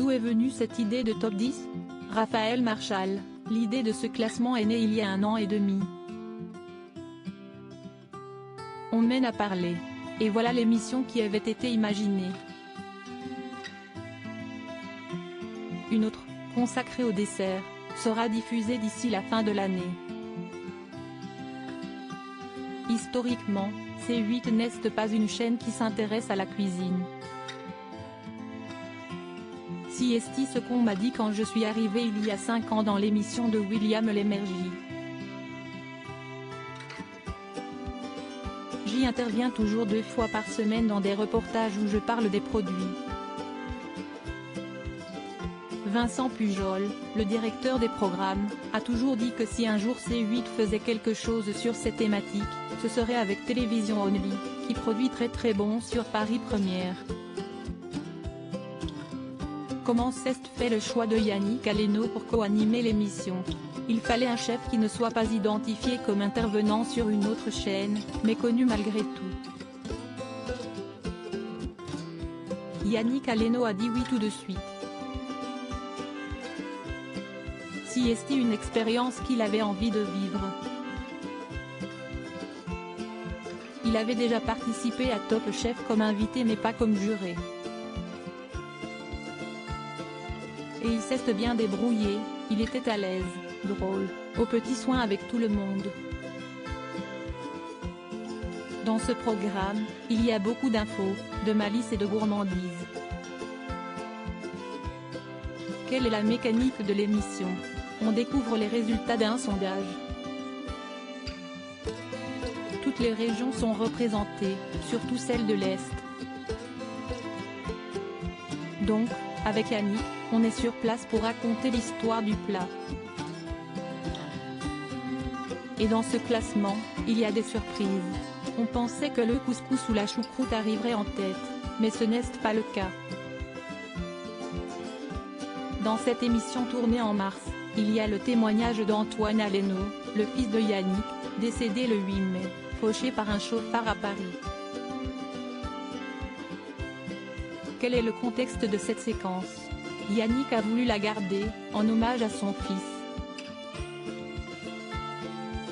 D'où est venue cette idée de top 10? Raphaël Marchal, l'idée de ce classement est née il y a 1 an et demi. On mène à parler. Et voilà l'émission qui avait été imaginée. Une autre, consacrée au dessert, sera diffusée d'ici la fin de l'année. Historiquement, C8 n'est pas une chaîne qui s'intéresse à la cuisine. Si est ce qu'on m'a dit quand je suis arrivé il y a 5 ans dans l'émission de William Lémergie. J'y interviens toujours 2 fois par semaine dans des reportages où je parle des produits. Vincent Pujol, le directeur des programmes, a toujours dit que si un jour C8 faisait quelque chose sur ces thématiques, ce serait avec Télévision Only, qui produit très bon sur Paris Première. Comment s'est fait le choix de Yannick Aleno pour co-animer l'émission? Il fallait un chef qui ne soit pas identifié comme intervenant sur une autre chaîne, mais connu malgré tout. Yannick Aleno a dit oui tout de suite. Si est une expérience qu'il avait envie de vivre. Il avait déjà participé à Top Chef comme invité mais pas comme juré. Et il s'est bien débrouillé, il était à l'aise, drôle, aux petits soins avec tout le monde. Dans ce programme, il y a beaucoup d'infos, de malice et de gourmandise. Quelle est la mécanique de l'émission? On découvre les résultats d'un sondage. Toutes les régions sont représentées, surtout celles de l'Est. Donc, avec Yannick, on est sur place pour raconter l'histoire du plat. Et dans ce classement, il y a des surprises. On pensait que le couscous ou la choucroute arriverait en tête, mais ce n'est pas le cas. Dans cette émission tournée en mars, il y a le témoignage d'Antoine Aleno, le fils de Yannick, décédé le 8 mai, fauché par un chauffard à Paris. Quel est le contexte de cette séquence? Yannick a voulu la garder, en hommage à son fils.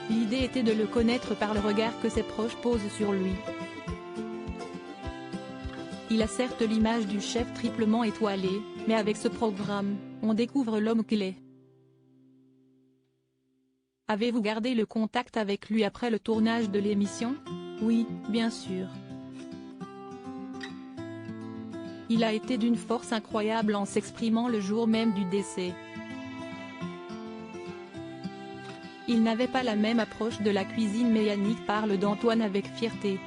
L'idée était de le connaître par le regard que ses proches posent sur lui. Il a certes l'image du chef triplement étoilé, mais avec ce programme, on découvre l'homme qu'il est. Avez-vous gardé le contact avec lui après le tournage de l'émission? Oui, bien sûr. Il a été d'une force incroyable en s'exprimant le jour même du décès. Il n'avait pas la même approche de la cuisine mais Yannick parle d'Antoine avec fierté.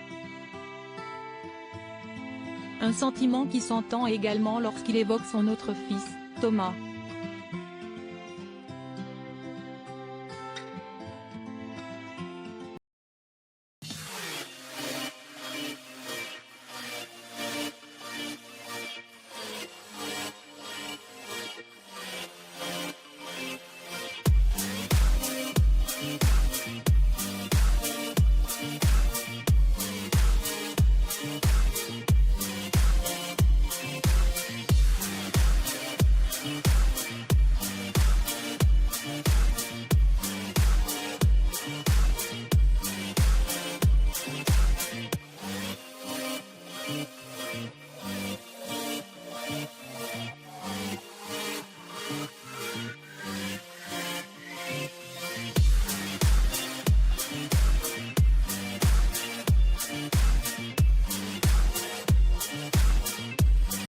Un sentiment qui s'entend également lorsqu'il évoque son autre fils, Thomas.